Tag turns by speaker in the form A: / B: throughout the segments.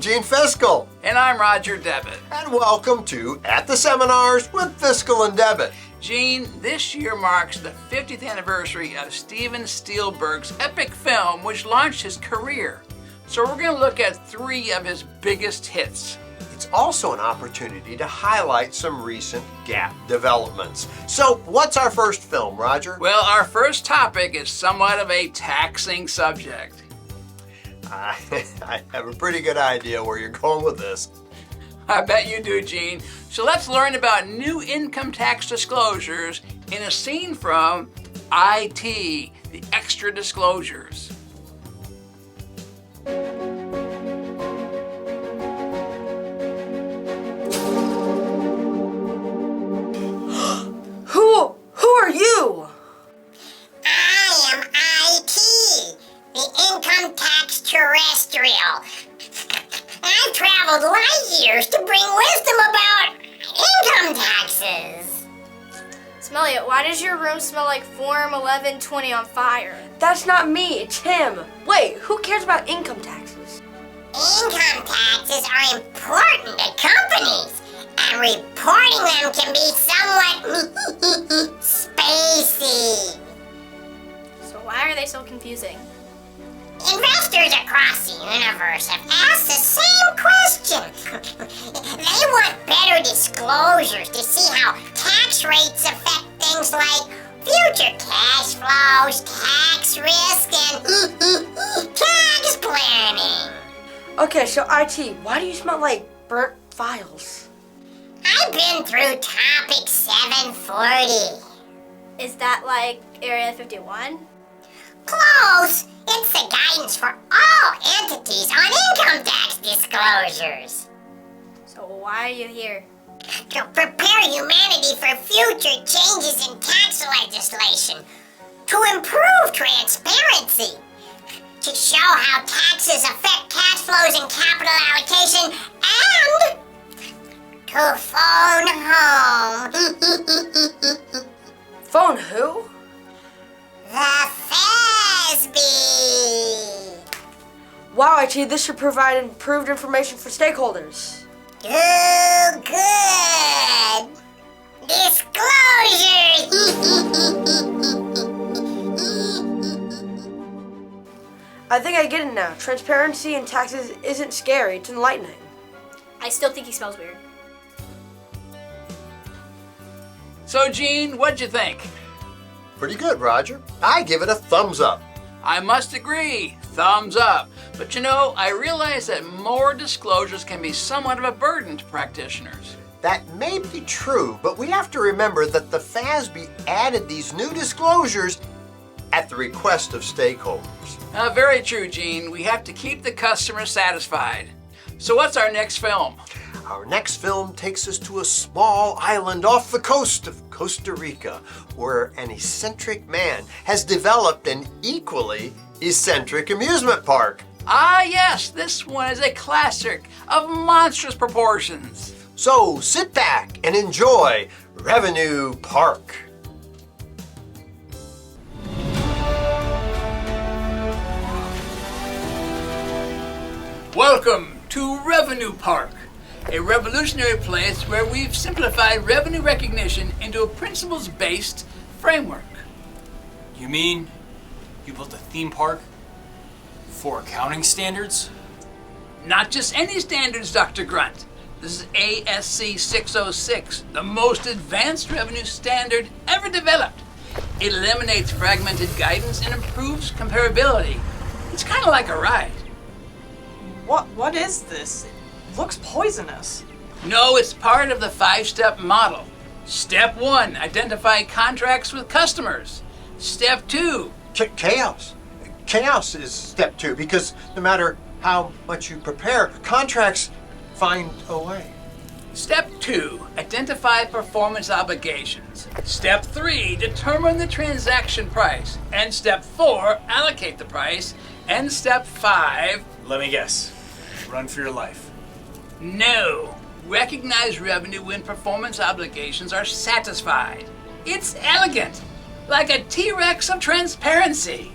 A: Gene Fiscal.
B: And I'm Roger Debit.
A: And welcome to At the Seminars with Fiscal and Debit.
B: Gene, this year marks the 50th anniversary of Steven Spielberg's epic film, which launched his career. So we're going to look at 3 of his biggest hits.
A: It's also an opportunity to highlight some recent GAAP developments. So what's our first film, Roger?
B: Well, our first topic is somewhat of a taxing subject.
A: I have a pretty good idea where you're going with this.
B: I bet you do, Gene. So let's learn about new income tax disclosures in a scene from IT, the extra disclosures.
C: Who are you?
D: I am IT, the income tax terrestrial. I've traveled light years to bring wisdom about income taxes.
E: Smelly, why does your room smell like Form 1120 on fire?
C: That's not me, it's him. Wait, who cares about income taxes?
D: Income taxes are important to companies, and reporting them can be somewhat spacey.
E: So why are they so confusing?
D: Investors across the universe have asked the same question. They want better disclosures to see how tax rates affect things like future cash flows, tax risk, and tax planning.
C: Okay, so IT, why do you smell like burnt files?
D: I've been through Topic 740.
E: Is that like Area 51?
D: Close! It's the guidance for all entities on income tax disclosures.
E: So why are you here?
D: To prepare humanity for future changes in tax legislation. To improve transparency. To show how taxes affect cash flows and capital allocation. And to phone home.
C: Phone who?
D: The FASB.
C: Wow, IT, this should provide improved information for stakeholders.
D: Oh, good. Disclosure.
C: I think I get it now. Transparency in taxes isn't scary, it's enlightening.
E: I still think he smells weird.
B: So, Gene, what'd you think?
A: Pretty good, Roger. I give it a thumbs up.
B: I must agree, thumbs up. But you know, I realize that more disclosures can be somewhat of a burden to practitioners.
A: That may be true, but we have to remember that the FASB added these new disclosures at the request of stakeholders.
B: Very true, Gene. We have to keep the customer satisfied. So what's our next film?
A: Our next film takes us to a small island off the coast of Costa Rica, where an eccentric man has developed an equally eccentric amusement park.
B: Ah, yes, this one is a classic of monstrous proportions.
A: So sit back and enjoy Revenue Park.
B: Welcome to Revenue Park, a revolutionary place where we've simplified revenue recognition into a principles-based framework.
F: You mean you built a theme park for accounting standards?
B: Not just any standards, Dr. Grunt. This is ASC 606, the most advanced revenue standard ever developed. It eliminates fragmented guidance and improves comparability. It's kind of like a ride.
G: What is this? It looks poisonous.
B: No, it's part of the 5-step model. Step 1, identify contracts with customers. Step 2,
A: Chaos. Chaos is step 2 because no matter how much you prepare, contracts find a way.
B: Step 2, identify performance obligations. Step 3, determine the transaction price. And Step 4, allocate the price. And Step 5,
F: Let me guess. Run for your life.
B: no. Recognize revenue when performance obligations are satisfied. It's elegant, like a T-Rex of transparency.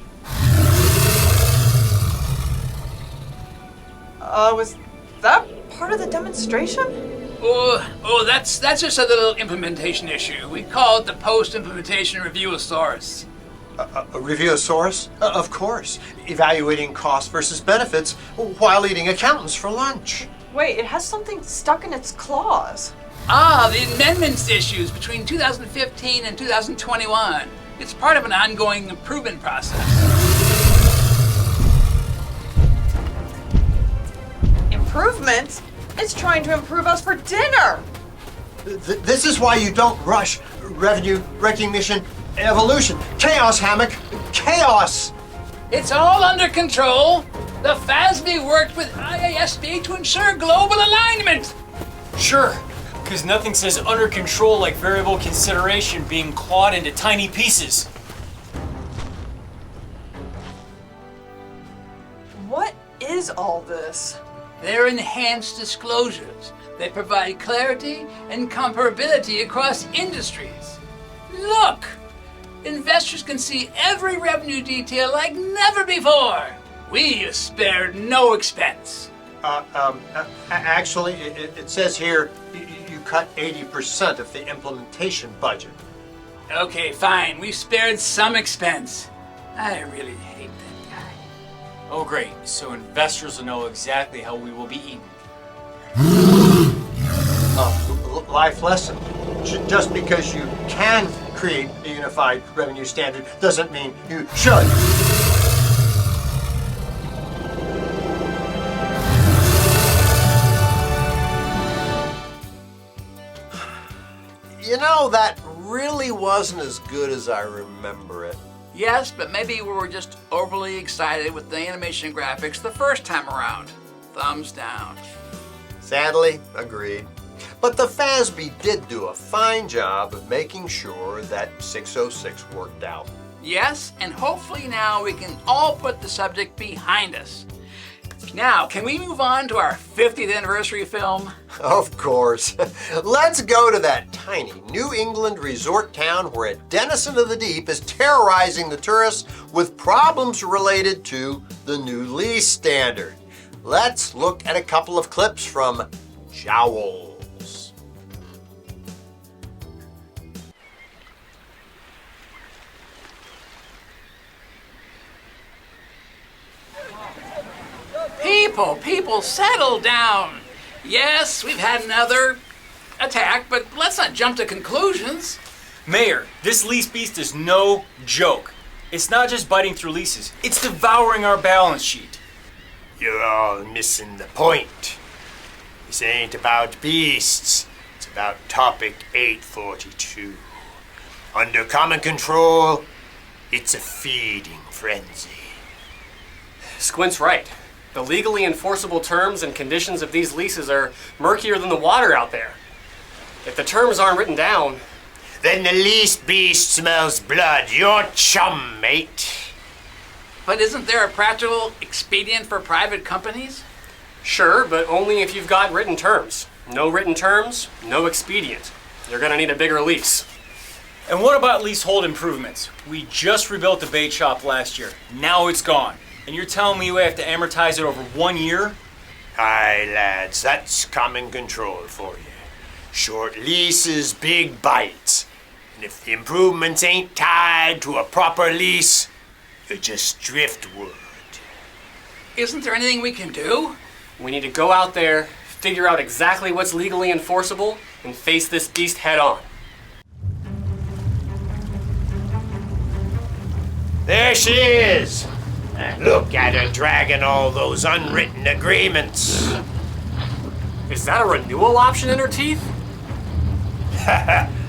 G: Was that part of the demonstration?
B: That's just a little implementation issue. We call it the post-implementation reviewosaurus.
A: A reviewosaurus? Of course. Evaluating cost versus benefits while eating accountants for lunch.
G: Wait, it has something stuck in its claws.
B: The amendments issues between 2015 and 2021. It's part of an ongoing improvement process.
G: Improvements? It's trying to improve us for dinner.
A: This is why you don't rush revenue recognition evolution. Chaos, Hammock! Chaos!
B: It's all under control. The FASB worked with IASB to ensure global alignment.
F: Sure, because nothing says under control like variable consideration being clawed into tiny pieces.
G: What is all this?
B: They're enhanced disclosures. They provide clarity and comparability across industries. Look! Investors can see every revenue detail like never before. We have spared no expense.
A: Actually, it says here you cut 80% of the implementation budget.
B: Okay, fine. We spared some expense. I really hate that guy.
F: Oh great, so investors will know exactly how we will be eaten.
A: Life lesson. Just because you can create a unified revenue standard doesn't mean you should. You know, that really wasn't as good as I remember it.
B: Yes, but maybe we were just overly excited with the animation graphics the first time around. Thumbs down.
A: Sadly, agreed. But the FASB did do a fine job of making sure that 606 worked out.
B: Yes, and hopefully now we can all put the subject behind us. Now, can we move on to our 50th anniversary film?
A: Of course. Let's go to that tiny New England resort town where a denizen of the deep is terrorizing the tourists with problems related to the new lease standard. Let's look at a couple of clips from Jowls.
B: People, settle down. Yes, we've had another attack, but let's not jump to conclusions.
F: Mayor, this lease beast is no joke. It's not just biting through leases, it's devouring our balance sheet.
A: You're all missing the point. This ain't about beasts. It's about topic 842. Under common control, it's a feeding frenzy.
H: Squint's right. The legally enforceable terms and conditions of these leases are murkier than the water out there. If the terms aren't written down,
A: Then the least beast smells blood. You're chum, mate.
B: But isn't there a practical expedient for private companies?
H: sure, but only if you've got written terms. No written terms, no expedient. You're gonna need a bigger lease.
F: And what about leasehold improvements? We just rebuilt the bait shop last year. Now it's gone. And you're telling me we have to amortize it over 1 year?
A: Aye, lads, that's common control for you. Short leases, big bites. And if the improvements ain't tied to a proper lease, you're just driftwood.
B: Isn't there anything we can do?
H: We need to go out there, figure out exactly what's legally enforceable, and face this beast head on.
A: There she is. Look at her dragging all those unwritten agreements.
H: Is that a renewal option in her teeth?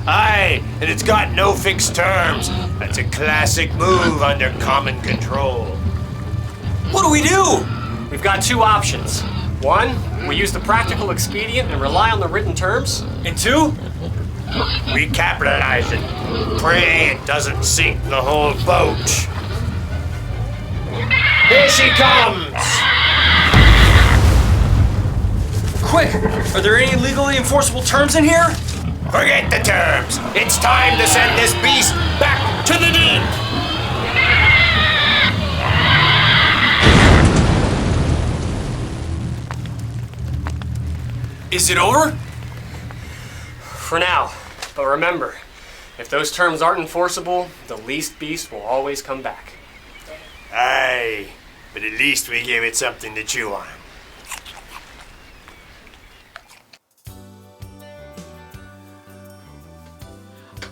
A: Aye, and it's got no fixed terms. That's a classic move under common control.
F: What do we do?
H: We've got two options. One, we use the practical expedient and rely on the written terms.
F: And two?
A: We capitalize it. Pray it doesn't sink the whole boat. Here she comes!
F: Quick! Are there any legally enforceable terms in here?
A: Forget the terms. It's time to send this beast back to the deep.
F: Is it over?
H: For now. But remember, if those terms aren't enforceable, the least beast will always come back.
A: Aye, but at least we gave it something to chew on.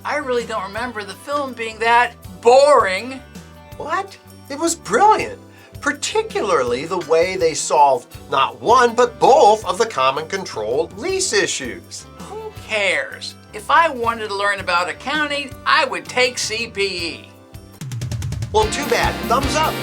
B: I really don't remember the film being that boring.
A: What? It was brilliant, particularly the way they solved not one, but both of the common control lease issues.
B: Who cares? If I wanted to learn about accounting, I would take CPE.
A: Well, too bad. Thumbs up.